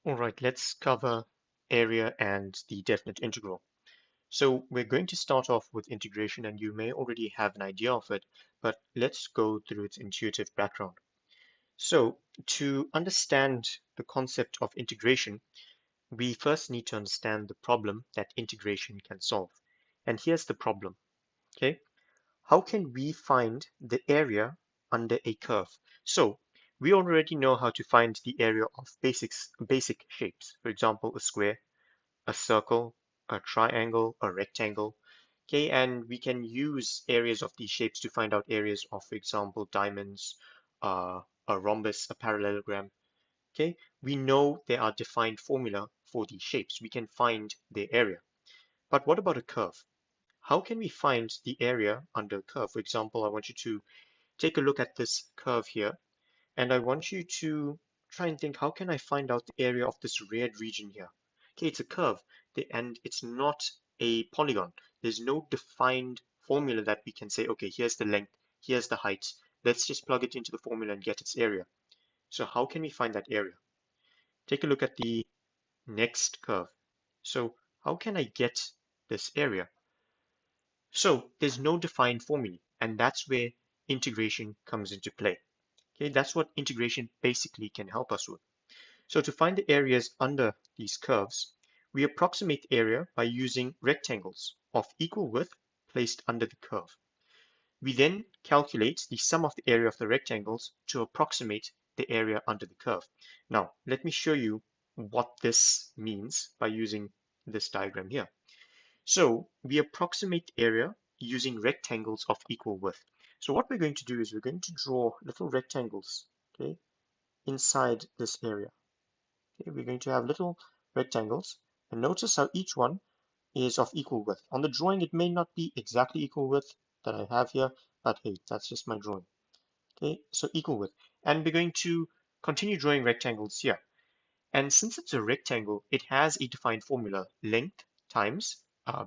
All right, let's cover area and the definite integral. So we're going to start off with integration, and you may already have an idea of it, but let's go through its intuitive background. So to understand the concept of integration, we first need to understand the problem that integration can solve. And here's the problem, okay? How can we find the area under a curve? So we already know how to find the area of basic shapes. For example, a square, a circle, a triangle, a rectangle. Okay, and we can use areas of these shapes to find out areas of, for example, diamonds, a rhombus, a parallelogram. Okay, we know there are defined formula for these shapes. We can find their area. But what about a curve? How can we find the area under a curve? For example, I want you to take a look at this curve here, and I want you to try and think, how can I find out the area of this red region here? Okay, it's a curve, and it's not a polygon. There's no defined formula that we can say, okay, here's the length, here's the height. Let's just plug it into the formula and get its area. So how can we find that area? Take a look at the next curve. So how can I get this area? So there's no defined formula, and that's where integration comes into play. Okay, that's what integration basically can help us with. So to find the areas under these curves, we approximate the area by using rectangles of equal width placed under the curve. We then calculate the sum of the area of the rectangles to approximate the area under the curve. Now, let me show you what this means by using this diagram here. So we approximate the area using rectangles of equal width. So what we're going to do is we're going to draw little rectangles, okay, inside this area. Okay, we're going to have little rectangles, and notice how each one is of equal width. On the drawing, it may not be exactly equal width that I have here, but hey, that's just my drawing. Okay, so equal width. And we're going to continue drawing rectangles here. And since it's a rectangle, it has a defined formula, length times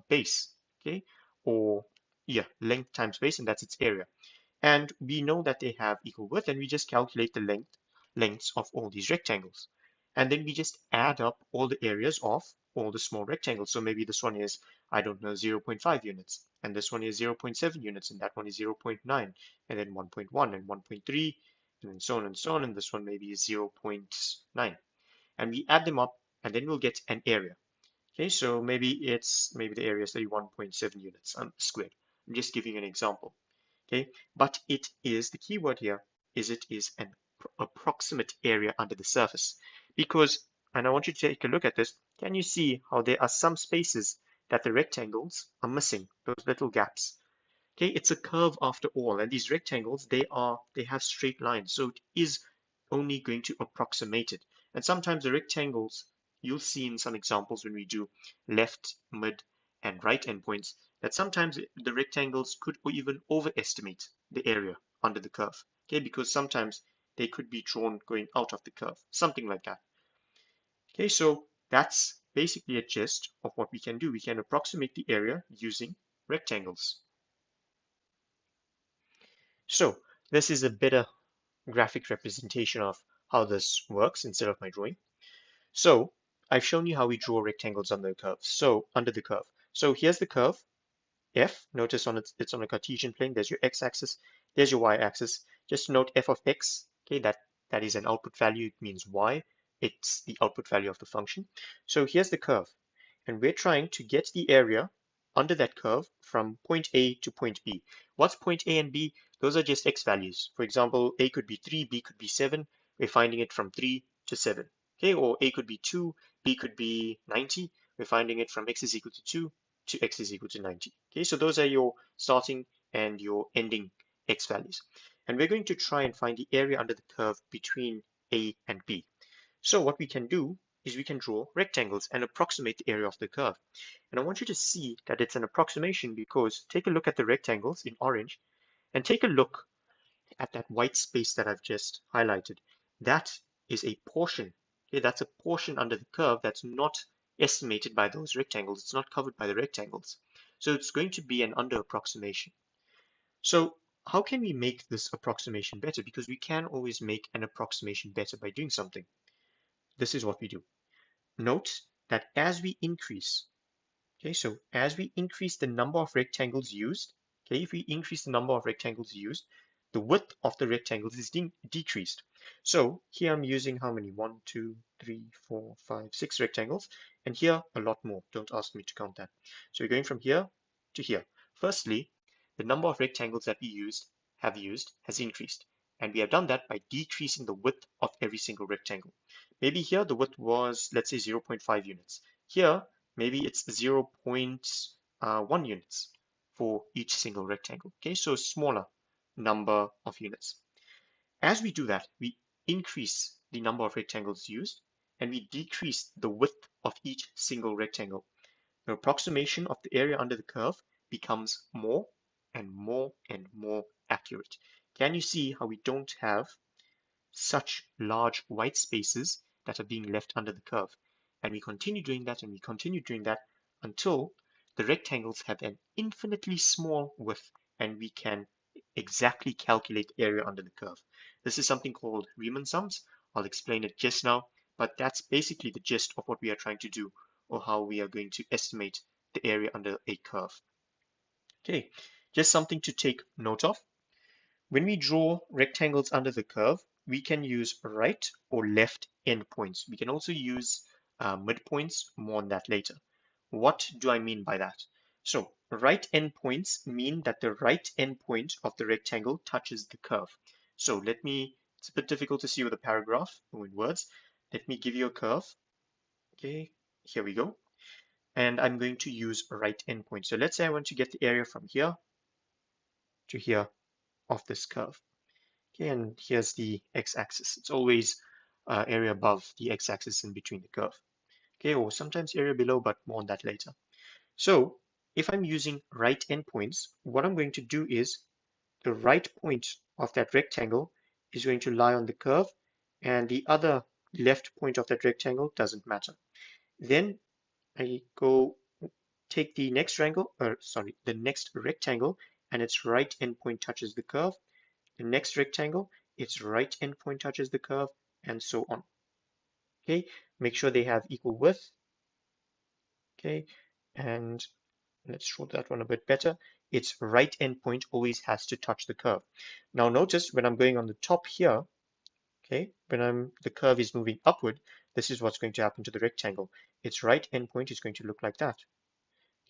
base, okay? Or yeah, length times base, and that's its area. And we know that they have equal width, and we just calculate the lengths of all these rectangles. And then we just add up all the areas of all the small rectangles. So maybe this one is, I don't know, 0.5 units, and this one is 0.7 units, and that one is 0.9, and then 1.1 and 1.3, and then so on and so on, and this one maybe is 0.9. And we add them up, and then we'll get an area. Okay, so maybe the area is 31.7 units squared. I'm just giving you an example. Okay, but it is, the key word here is, it is an approximate area under the surface, because, and I want you to take a look at this, can you see how there are some spaces that the rectangles are missing, those little gaps? Okay, it's a curve after all, and these rectangles, they have straight lines, so it is only going to approximate it. And sometimes the rectangles, you'll see in some examples when we do left, mid, and right endpoints, that sometimes the rectangles could even overestimate the area under the curve. Okay, because sometimes they could be drawn going out of the curve, something like that. Okay, so that's basically a gist of what we can do. We can approximate the area using rectangles. So this is a better graphic representation of how this works instead of my drawing. So I've shown you how we draw rectangles under the curve. So under the curve. So here's the curve, F. Notice it's on a Cartesian plane. There's your x-axis. There's your y-axis. Just note f of x. Okay, that is an output value. It means y. It's the output value of the function. So here's the curve, and we're trying to get the area under that curve from point A to point B. What's point A and B? Those are just x values. For example, A could be 3, B could be 7. We're finding it from 3 to 7. Okay, or A could be 2, B could be 90. We're finding it from x is equal to 2 to x is equal to 90. Okay, so those are your starting and your ending x values. And we're going to try and find the area under the curve between A and B. So what we can do is we can draw rectangles and approximate the area of the curve. And I want you to see that it's an approximation, because take a look at the rectangles in orange and take a look at that white space that I've just highlighted. That is a portion. Okay, that's a portion under the curve that's not estimated by those rectangles. It's not covered by the rectangles. So it's going to be an under approximation. So how can we make this approximation better? Because we can always make an approximation better by doing something. This is what we do. note that as we increase, okay, so as we increase the number of rectangles used, okay, if we increase the number of rectangles used, the width of the rectangles is decreased. So here I'm using how many? 1, 2, 3, 4, 5, 6 rectangles, and here a lot more. Don't ask me to count that. So we're going from here to here. Firstly, the number of rectangles that we have used has increased, and we have done that by decreasing the width of every single rectangle. Maybe here the width was, let's say, 0.5 units. Here maybe it's 0.1 units for each single rectangle. Okay, so a smaller number of units. As we do that, we increase the number of rectangles used and we decrease the width of each single rectangle. The approximation of the area under the curve becomes more and more and more accurate. Can you see how we don't have such large white spaces that are being left under the curve? And we continue doing that and we continue doing that until the rectangles have an infinitely small width and we can exactly calculate the area under the curve. This is something called Riemann sums. I'll explain it just now, but that's basically the gist of what we are trying to do, or how we are going to estimate the area under a curve. Okay, just something to take note of. When we draw rectangles under the curve, we can use right or left endpoints. We can also use midpoints, more on that later. What do I mean by that? So right endpoints mean that the right endpoint of the rectangle touches the curve. So it's a bit difficult to see with a paragraph or in words. Let me give you a curve. Okay, here we go. And I'm going to use a right endpoint. So let's say I want to get the area from here to here of this curve. Okay, and here's the x-axis. It's always area above the x-axis in between the curve. Okay, or sometimes area below, but more on that later. So if I'm using right endpoints, what I'm going to do is the right point of that rectangle is going to lie on the curve, and the other left point of that rectangle doesn't matter. Then I go take the next the next rectangle, and its right endpoint touches the curve. The next rectangle, its right endpoint touches the curve, and so on. Okay, make sure they have equal width. Okay, and let's draw that one a bit better. Its right endpoint always has to touch the curve. Now notice when I'm going on the top here, okay, when the curve is moving upward, this is what's going to happen to the rectangle. Its right endpoint is going to look like that.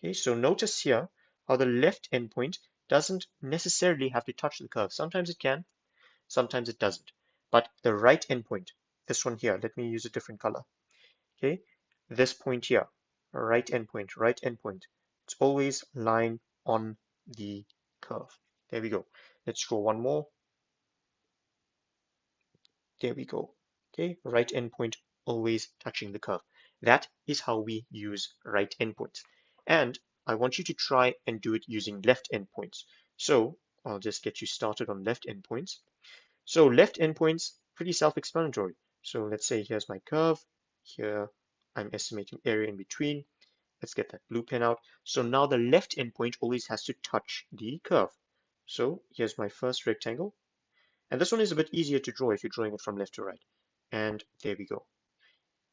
Okay, so notice here how the left endpoint doesn't necessarily have to touch the curve. Sometimes it can, sometimes it doesn't. But the right endpoint, this one here, let me use a different color. Okay, this point here, right endpoint, it's always lying on the curve. There we go. Let's draw one more. There we go. Okay, right endpoint always touching the curve. That is how we use right endpoints. And I want you to try and do it using left endpoints. So I'll just get you started on left endpoints. So left endpoints, pretty self-explanatory. So let's say here's my curve. Here I'm estimating area in between. Let's get that blue pen out. So now the left endpoint always has to touch the curve. So here's my first rectangle. And this one is a bit easier to draw if you're drawing it from left to right. And there we go.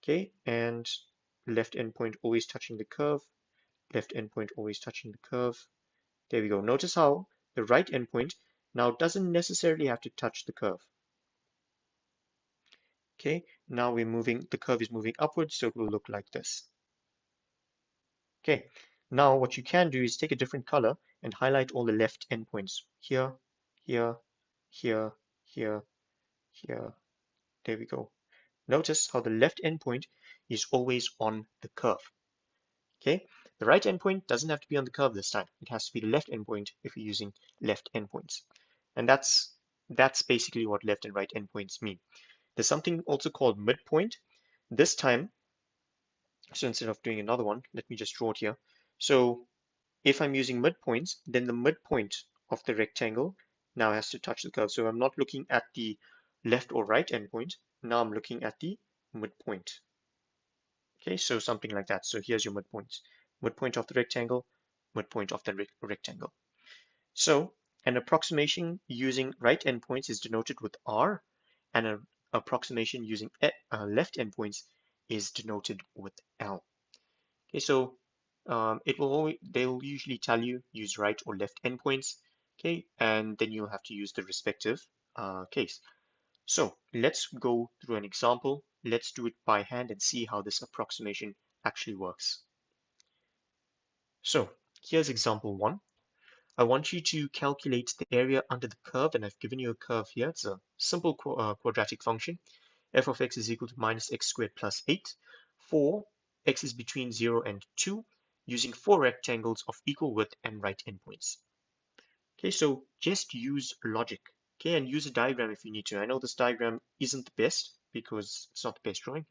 Okay, and left endpoint always touching the curve. Left endpoint always touching the curve. There we go. Notice how the right endpoint now doesn't necessarily have to touch the curve. Okay, now the curve is moving upwards, so it will look like this. Okay, now what you can do is take a different color and highlight all the left endpoints. Here, here, here, here, here. There we go. Notice how the left endpoint is always on the curve. Okay, the right endpoint doesn't have to be on the curve this time. It has to be the left endpoint if you're using left endpoints. And that's basically what left and right endpoints mean. There's something also called midpoint. This time, so instead of doing another one, let me just draw it here. So if I'm using midpoints, then the midpoint of the rectangle now has to touch the curve. So I'm not looking at the left or right endpoint. Now I'm looking at the midpoint. Okay, so something like that. So here's your midpoints. Midpoint of the rectangle, midpoint of the rectangle. So an approximation using right endpoints is denoted with R, and an approximation using left endpoints is denoted with L. Okay, so they'll usually tell you use right or left endpoints. Okay, and then you'll have to use the respective case. So let's go through an example. Let's do it by hand and see how this approximation actually works. So here's example 1. I want you to calculate the area under the curve, and I've given you a curve here. It's a simple quadratic function. F of x is equal to minus x squared plus 8 for x is between 0 and 2 using 4 rectangles of equal width and right endpoints. Okay, so just use logic, okay, and use a diagram if you need to. I know this diagram isn't the best because it's not the best drawing,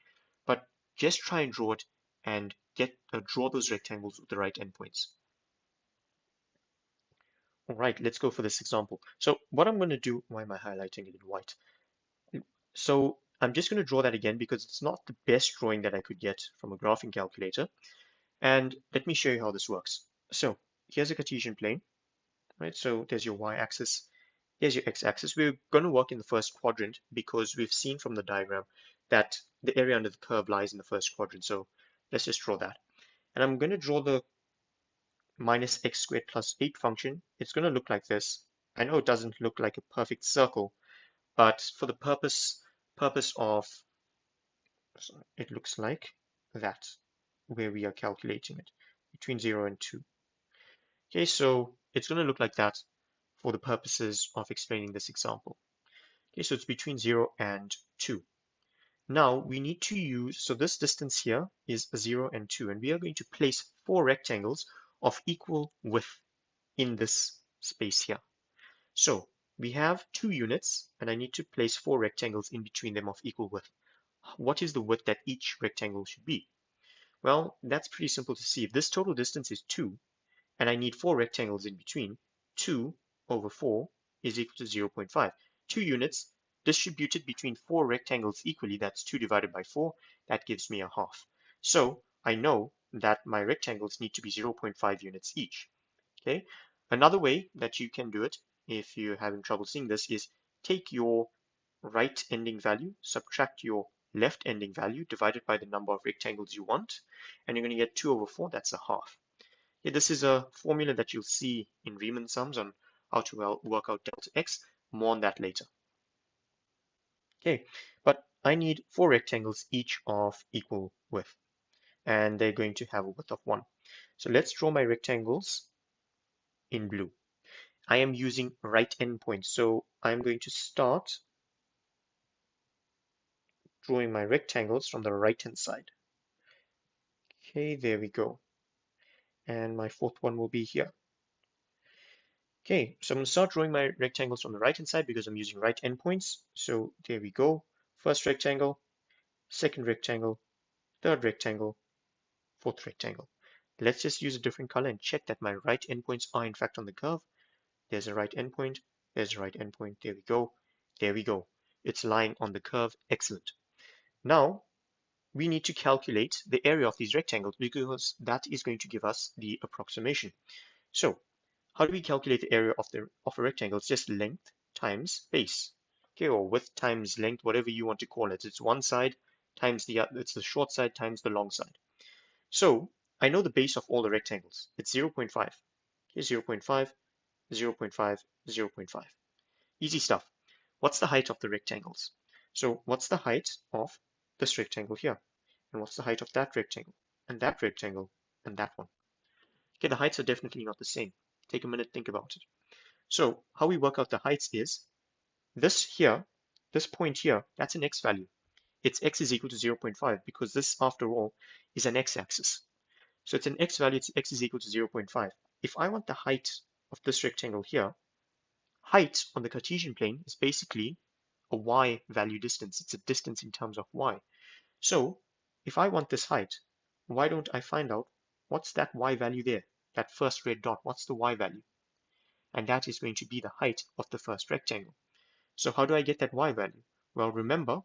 but just try and draw it and draw those rectangles with the right endpoints. All right, let's go for this example. So what I'm going to do, why am I highlighting it in white? So I'm just going to draw that again because it's not the best drawing that I could get from a graphing calculator. And let me show you how this works. So here's a Cartesian plane, right? So there's your y-axis, here's your x-axis. We're going to work in the first quadrant because we've seen from the diagram that the area under the curve lies in the first quadrant. So let's just draw that. And I'm going to draw the minus x squared plus 8 function. It's going to look like this. I know it doesn't look like a perfect circle, but for the purpose of, it looks like that, where we are calculating it, between 0 and 2. Okay, so it's going to look like that for the purposes of explaining this example. Okay, so it's between 0 and 2. Now we need to use, so this distance here is 0 and 2, and we are going to place 4 rectangles of equal width in this space here. So we have 2 units, and I need to place 4 rectangles in between them of equal width. What is the width that each rectangle should be? Well, that's pretty simple to see. If this total distance is 2, and I need 4 rectangles in between, 2 over 4 is equal to 0.5. 2 units distributed between 4 rectangles equally, that's 2 divided by 4, that gives me a half. So I know that my rectangles need to be 0.5 units each. Okay. Another way that you can do it, if you're having trouble seeing this, is take your right ending value, subtract your left ending value, divided by the number of rectangles you want, and you're going to get 2 over 4, that's a half. Yeah, this is a formula that you'll see in Riemann sums on how to work out delta x. More on that later. Okay, but I need 4 rectangles each of equal width, and they're going to have a width of 1. So let's draw my rectangles in blue. I am using right endpoints, so I'm going to start drawing my rectangles from the right hand side. Okay, there we go. And my fourth one will be here. Okay, so I'm going to start drawing my rectangles from the right hand side because I'm using right endpoints. So there we go. First rectangle, second rectangle, third rectangle, fourth rectangle. Let's just use a different color and check that my right endpoints are in fact on the curve. There's a right endpoint, there's a right endpoint, there we go, there we go. It's lying on the curve, excellent. Now, we need to calculate the area of these rectangles because that is going to give us the approximation. So, how do we calculate the area of a rectangle? It's just length times base. Okay, or width times length, whatever you want to call it. It's one side times it's the short side times the long side. So I know the base of all the rectangles. It's 0.5. Okay, 0.5, 0.5, 0.5. Easy stuff. What's the height of the rectangles? So what's the height of this rectangle here? And what's the height of that rectangle? And that rectangle? And that one? Okay, the heights are definitely not the same. Take a minute, think about it. So how we work out the heights is this here, this point here, that's an x value. Its x is equal to 0.5 because this, after all, is an x-axis. So it's an x value, its x is equal to 0.5. If I want the height of this rectangle here, height on the Cartesian plane is basically a y value distance. It's a distance in terms of y. So if I want this height, why don't I find out what's that y value there? That first red dot, what's the y value? And that is going to be the height of the first rectangle. So how do I get that y value? Well, remember,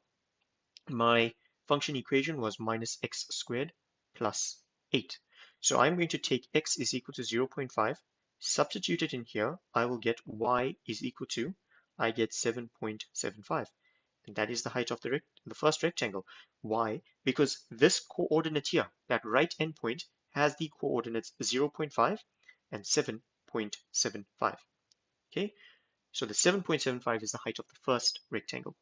my function equation was minus x squared plus 8. So I'm going to take x is equal to 0.5, substitute it in here, I will get y is equal to, I get 7.75. And that is the height of the first rectangle. Why? Because this coordinate here, that right endpoint, has the coordinates 0.5 and 7.75. Okay, so the 7.75 is the height of the first rectangle.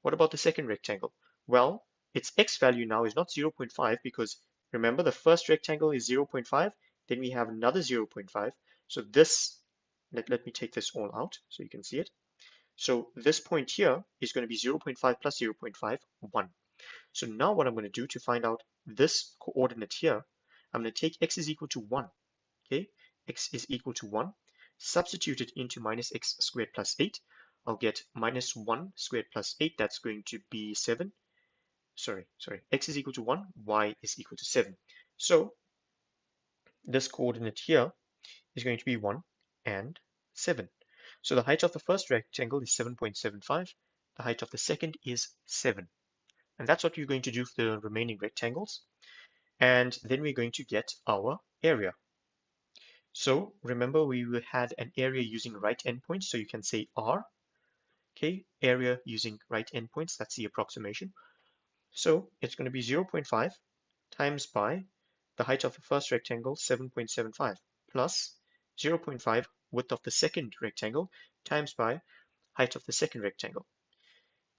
What about the second rectangle? Well, its x value now is not 0.5 because remember the first rectangle is 0.5, then we have another 0.5. So this, let me take this all out so you can see it. So this point here is going to be 0.5 plus 0.5, 1. So now what I'm going to do to find out this coordinate here, I'm going to take x is equal to 1. Okay, x is equal to 1. Substitute it into minus x squared plus 8. I'll get minus 1 squared plus 8. That's going to be 7. Sorry. X is equal to 1. Y is equal to 7. So this coordinate here is going to be 1 and 7. So the height of the first rectangle is 7.75. The height of the second is 7. And that's what you're going to do for the remaining rectangles. And then we're going to get our area. So remember we had an area using right endpoints, so you can say R. Okay, area using right endpoints, that's the approximation. So it's going to be 0.5 times by the height of the first rectangle, 7.75, plus 0.5 width of the second rectangle times by height of the second rectangle.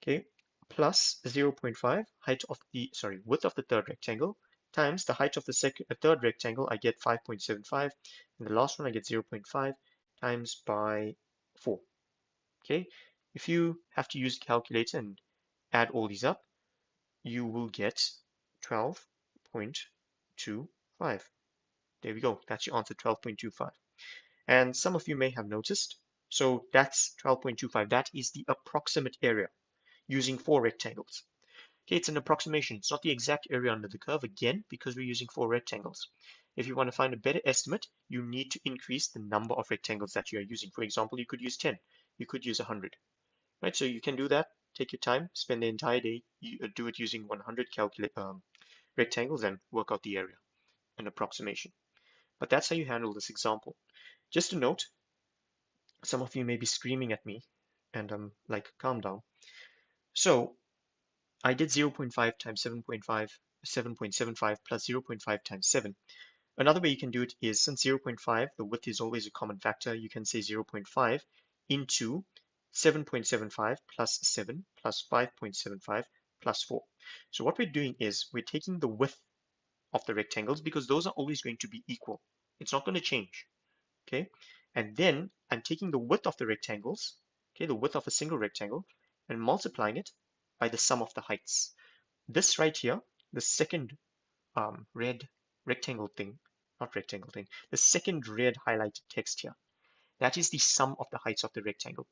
Okay, plus 0.5 height of the, width of the third rectangle times the height of the third rectangle, I get 5.75, and the last one I get 0.5 times by 4. Okay, if you have to use a calculator and add all these up, you will get 12.25. There we go, that's your answer, 12.25. And some of you may have noticed, so that's 12.25, that is the approximate area using 4 rectangles. Okay, it's an approximation. It's not the exact area under the curve, again, because we're using 4 rectangles. If you want to find a better estimate, you need to increase the number of rectangles that you are using. For example, you could use 10, you could use 100. Right, so you can do that. Take your time, spend the entire day, do it using 100 rectangles and work out the area, an approximation. But that's how you handle this example. Just a note, some of you may be screaming at me, and I'm like, calm down. So I did 0.5 times 7.75 plus 0.5 times 7. Another way you can do it is, since 0.5, the width is always a common factor, you can say 0.5 into 7.75 plus 7 plus 5.75 plus 4. So what we're doing is we're taking the width of the rectangles because those are always going to be equal. It's not going to change. Okay, and then I'm taking the width of the rectangles, okay, the width of a single rectangle, and multiplying it by the sum of the heights. This right here, the second red rectangle thing, not rectangle thing, the second red highlighted text here, that is the sum of the heights of the rectangle.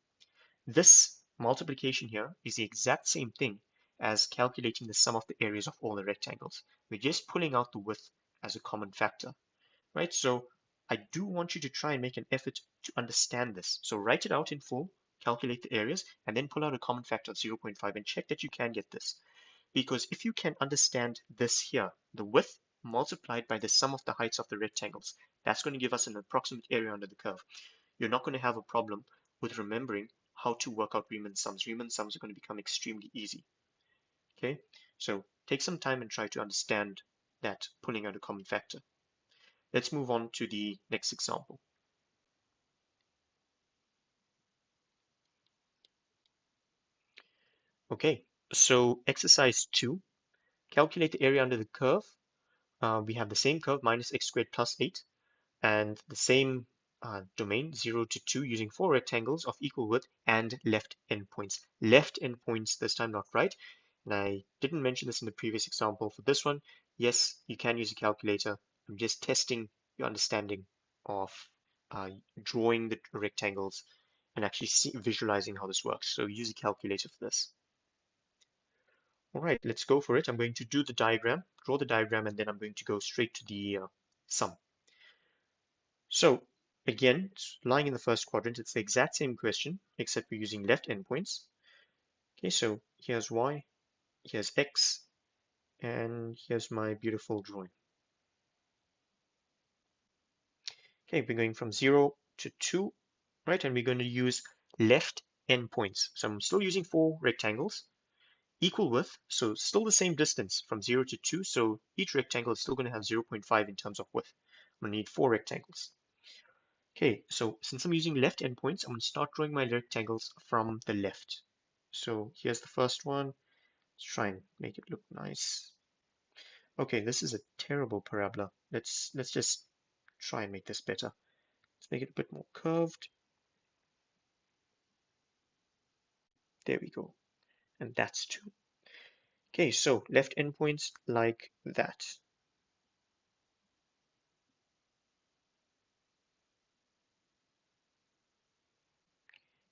This multiplication here is the exact same thing as calculating the sum of the areas of all the rectangles. We're just pulling out the width as a common factor, right? So I do want you to try and make an effort to understand this. So write it out in full, calculate the areas, and then pull out a common factor of 0.5 and check that you can get this. Because if you can understand this here, the width multiplied by the sum of the heights of the rectangles, that's going to give us an approximate area under the curve. You're not going to have a problem with remembering how to work out Riemann sums. Riemann sums are going to become extremely easy. Okay, so take some time and try to understand that pulling out a common factor. Let's move on to the next example. Okay, so exercise 2, calculate the area under the curve. We have the same curve, minus x squared plus 8, and the same domain, 0 to 2, using 4 rectangles of equal width and left endpoints. Left endpoints this time, not right. And I didn't mention this in the previous example. For this one, yes, you can use a calculator. I'm just testing your understanding of drawing the rectangles and actually visualizing how this works. So use a calculator for this. All right, let's go for it. I'm going to do the diagram, draw the diagram, and then I'm going to go straight to the sum. So again, it's lying in the first quadrant. It's the exact same question, except we're using left endpoints. Okay, so here's y, here's x, and here's my beautiful drawing. Okay, we're going from 0 to 2, right? And we're going to use left endpoints. So I'm still using 4 rectangles, equal width, so still the same distance from 0 to 2, so each rectangle is still going to have 0.5 in terms of width. I'm going to need 4 rectangles. Okay, so since I'm using left endpoints, I'm going to start drawing my rectangles from the left. So here's the first one. Let's try and make it look nice. Okay, this is a terrible parabola. Let's just try and make this better. Let's make it a bit more curved. There we go. And that's 2. Okay, so left endpoints like that.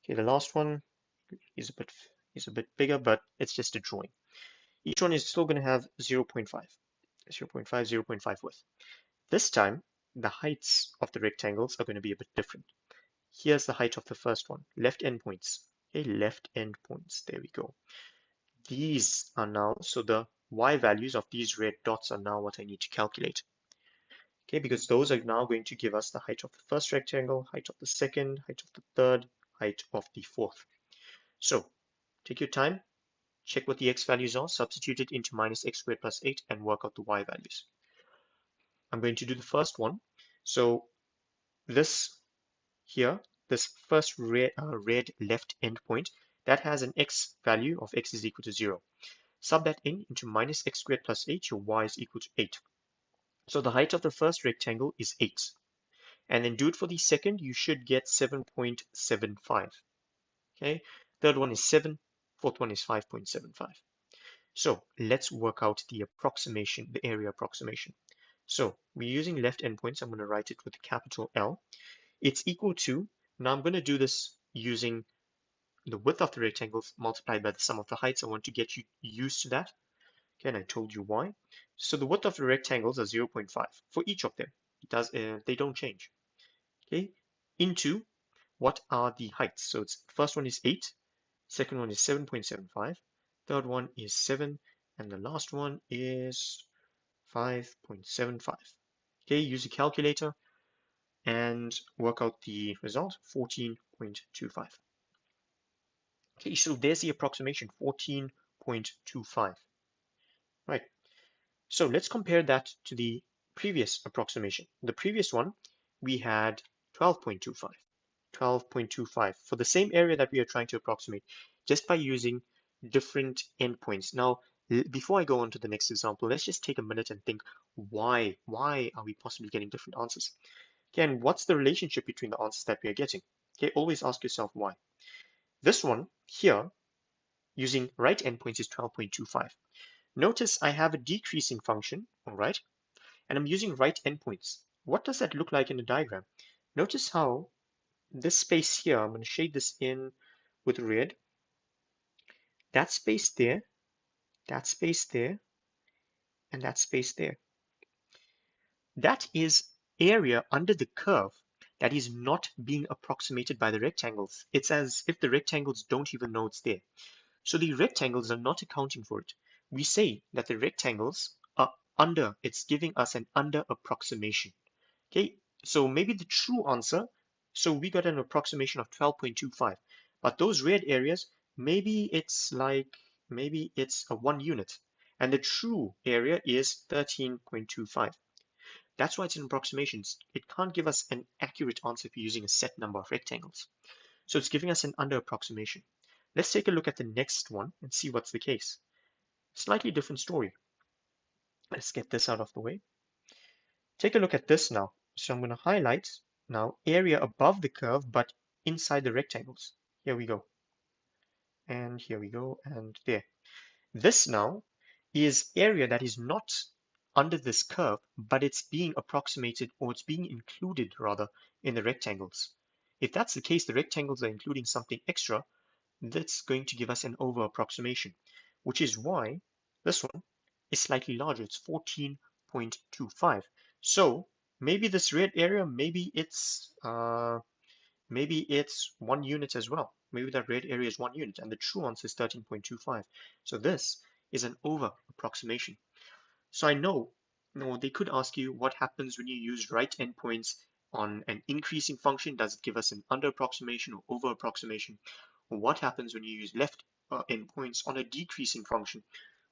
Okay, the last one is a bit bigger, but it's just a drawing. Each one is still going to have 0.5, 0.5, 0.5 width. This time, the heights of the rectangles are going to be a bit different. Here's the height of the first one, left endpoints. Okay, left endpoints, there we go. These are now, so the y values of these red dots are now what I need to calculate. Okay, because those are now going to give us the height of the first rectangle, height of the second, height of the third, height of the fourth. So take your time, check what the x values are, substitute it into minus x squared plus 8 and work out the y values. I'm going to do the first one. So this here, this first red left endpoint, that has an x value of x is equal to 0. Sub that in into minus x squared plus 8, your y is equal to 8. So the height of the first rectangle is 8. And then do it for the second, you should get 7.75. Okay, third one is 7, fourth one is 5.75. So let's work out the approximation, the area approximation. So we're using left endpoints. I'm going to write it with a capital L. It's equal to, now I'm going to do this using the width of the rectangles multiplied by the sum of the heights. I want to get you used to that. Okay, and I told you why. So the width of the rectangles are 0.5 for each of them. They don't change. Okay, into what are the heights? So it's first one is 8, second one is 7.75, third one is 7, and the last one is 5.75. Okay, use a calculator and work out the result, 14.25. Okay, so there's the approximation, 14.25. Right, so let's compare that to the previous approximation. The previous one, we had 12.25. 12.25 for the same area that we are trying to approximate just by using different endpoints. Now, before I go on to the next example, let's just take a minute and think why are we possibly getting different answers? Again, what's the relationship between the answers that we are getting? Okay, always ask yourself why. This one here, using right endpoints, is 12.25. Notice I have a decreasing function, all right, and I'm using right endpoints. What does that look like in the diagram? Notice how this space here, I'm going to shade this in with red. That space there, that space there, and that space there. That is area under the curve that is not being approximated by the rectangles. It's as if the rectangles don't even know it's there. So the rectangles are not accounting for it. We say that the rectangles are under, it's giving us an under approximation. Okay, so maybe the true answer, so we got an approximation of 12.25, but those red areas, maybe it's a 1 unit, and the true area is 13.25. That's why it's an approximation. It can't give us an accurate answer if you're using a set number of rectangles. So it's giving us an under approximation. Let's take a look at the next one and see what's the case. Slightly different story. Let's get this out of the way. Take a look at this now. So I'm going to highlight now area above the curve, but inside the rectangles. Here we go. And here we go, and there. This now is area that is not under this curve, but it's being approximated, or it's being included rather, in the rectangles. If that's the case, the rectangles are including something extra, that's going to give us an over approximation, which is why this one is slightly larger. It's 14.25. So maybe this red area, maybe it's 1 unit as well. Maybe that red area is 1 unit, and the true answer is 13.25. So this is an over approximation. So I know, they could ask you what happens when you use right endpoints on an increasing function. Does it give us an under approximation or over approximation? What happens when you use left endpoints on a decreasing function?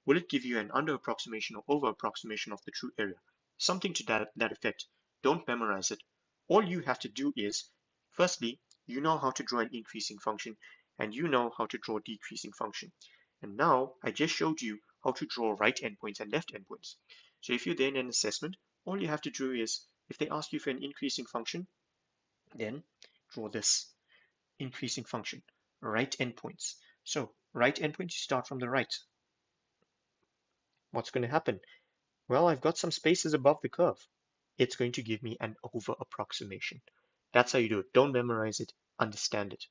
Will it give you an under approximation or over approximation of the true area? Something to that effect. Don't memorize it. All you have to do is, firstly, you know how to draw an increasing function and you know how to draw a decreasing function. And now I just showed you how to draw right endpoints and left endpoints. So if you're there in an assessment, all you have to do is, if they ask you for an increasing function, then draw this increasing function, right endpoints. So right endpoints, you start from the right. What's going to happen? Well, I've got some spaces above the curve. It's going to give me an over approximation. That's how you do it. Don't memorize it, understand it.